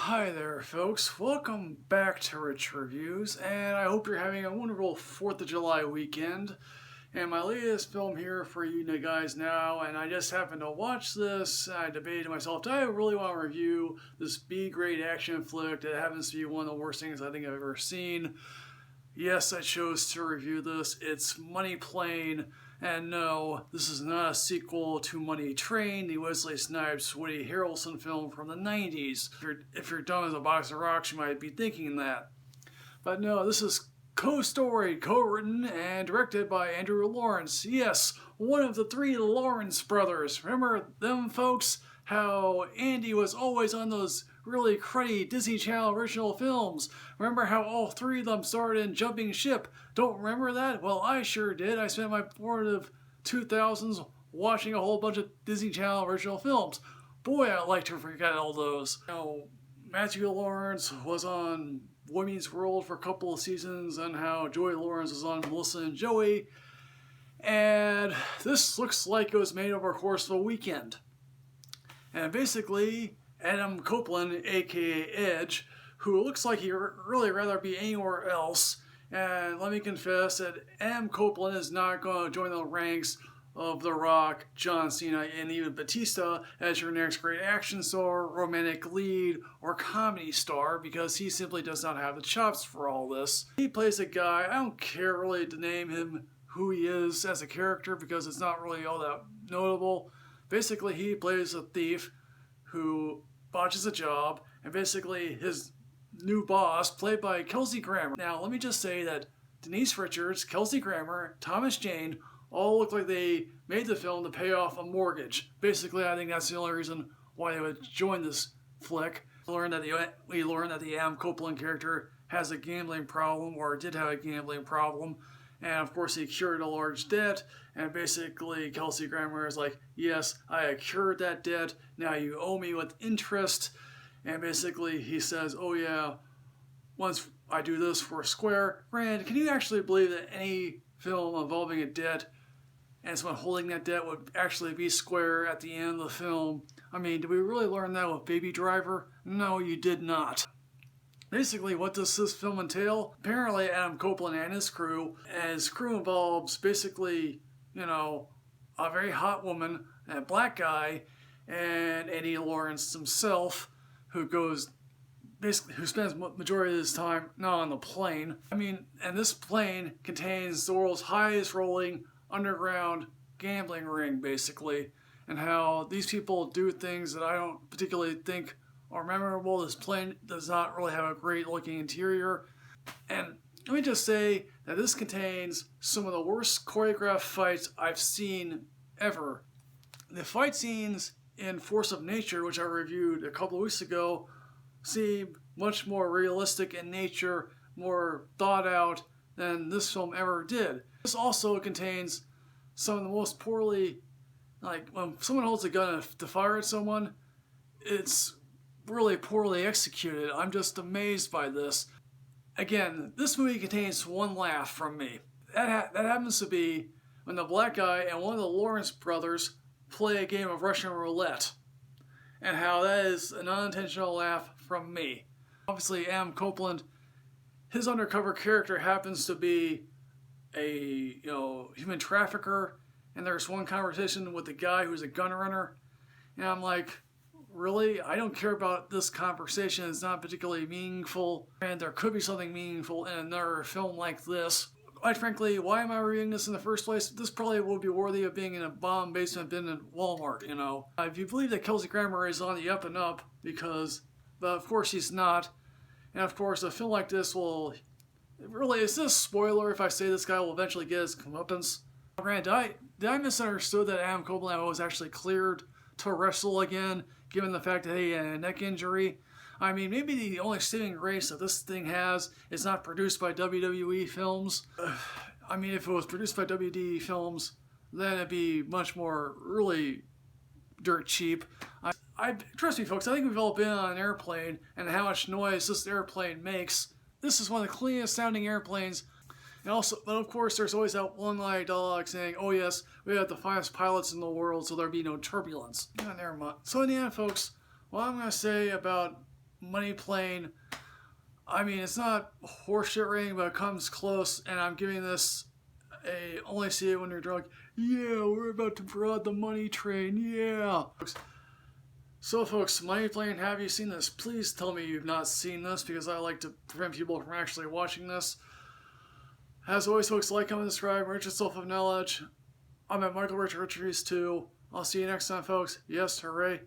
Hi there folks, welcome back to Rich Reviews, and I hope you're having a wonderful 4th of July weekend. And my latest film here for you guys now, and I just happened to watch this, and I debated to myself, do I really want to review this B-grade action flick that happens to be one of the worst things I think I've ever seen? Yes, I chose to review this. It's Money Plane. And no, this is not a sequel to Money Train, the Wesley Snipes, Woody Harrelson film from the 90s. If you're dumb as a box of rocks, you might be thinking that. But no, this is co-storied, co-written, and directed by Andrew Lawrence. Yes, one of the three Lawrence brothers. Remember them, folks? How Andy was always on those really cruddy Disney Channel original films. Remember how all three of them starred in Jumping Ship? Don't remember that? Well, I sure did. I spent my formative 2000s watching a whole bunch of Disney Channel original films. Boy, I like to forget all those. Matthew Lawrence was on Boy Meets World for a couple of seasons, and how Joey Lawrence was on Melissa and Joey. And this looks like it was made over a course of a weekend. And basically, Adam Copeland, aka Edge, who looks like he'd really rather be anywhere else. And let me confess that Adam Copeland is not going to join the ranks of The Rock, John Cena, and even Batista as your next great action star, romantic lead, or comedy star, because he simply does not have the chops for all this. He plays a guy, I don't care really to name him who he is as a character because it's not really all that notable. Basically, he plays a thief who botches a job, and basically his new boss, played by Kelsey Grammer. Now, let me just say that Denise Richards, Kelsey Grammer, Thomas Jane all look like they made the film to pay off a mortgage. Basically, I think that's the only reason why they would join this flick. We learned that the Adam Copeland character has a gambling problem, or did have a gambling problem, and of course he cured a large debt, and basically Kelsey Grammer is like, yes, I cured that debt, now you owe me with interest. And basically he says, oh yeah, once I do this for Square. Rand, can you actually believe that any film involving a debt and someone holding that debt would actually be Square at the end of the film? I mean, did we really learn that with Baby Driver? No, you did not. Basically, what does this film entail? Apparently, Adam Copeland and his crew involves basically, a very hot woman, a black guy, and Eddie Lawrence himself, who spends majority of his time not on the plane. And this plane contains the world's highest rolling underground gambling ring, basically, and how these people do things that I don't particularly think are memorable. This plane does not really have a great looking interior. And let me just say that this contains some of the worst choreographed fights I've seen ever. The fight scenes in Force of Nature, which I reviewed a couple of weeks ago, seem much more realistic in nature, more thought out than this film ever did. This also contains some of the most poorly, like when someone holds a gun to fire at someone, it's really poorly executed. I'm just amazed by this. Again, this movie contains one laugh from me. That happens to be when the black guy and one of the Lawrence brothers play a game of Russian roulette, and how that is an unintentional laugh from me. Obviously, Adam Copeland, his undercover character happens to be a human trafficker, and there's one conversation with the guy who's a gun runner, and I'm like, really? I don't care about this conversation. It's not particularly meaningful, and there could be something meaningful in another film like this. Quite frankly, why am I reviewing this in the first place? This probably would be worthy of being in a bomb basement bin at Walmart, If you believe that Kelsey Grammer is on the up and up, but of course he's not. And of course, a film like this is this a spoiler if I say this guy will eventually get his comeuppance? Granted, did I misunderstood that Adam Copeland was actually cleared to wrestle again, given the fact that he had a neck injury? I mean, maybe the only saving grace that this thing has is not produced by WWE films. I mean, if it was produced by WWE films, then it'd be much more really dirt cheap. Trust me, folks, I think we've all been on an airplane and how much noise this airplane makes. This is one of the cleanest sounding airplanes. And also, but of course, there's always that one-eyed dog saying, oh yes, we have the finest pilots in the world, so there'll be no turbulence. Yeah, never mind. So in the end, folks, what I'm going to say about Money Plane. I mean, it's not horseshit rating, but it comes close, and I'm giving this a only see it when you're drunk. Yeah, we're about to fraud the money train. Yeah. So, folks, Money Plane, have you seen this? Please tell me you've not seen this, because I like to prevent people from actually watching this. As always, folks, like, comment, subscribe, enrich yourself with knowledge. I'm at Michael Richard Reviews 2. I'll see you next time, folks. Yes, hooray.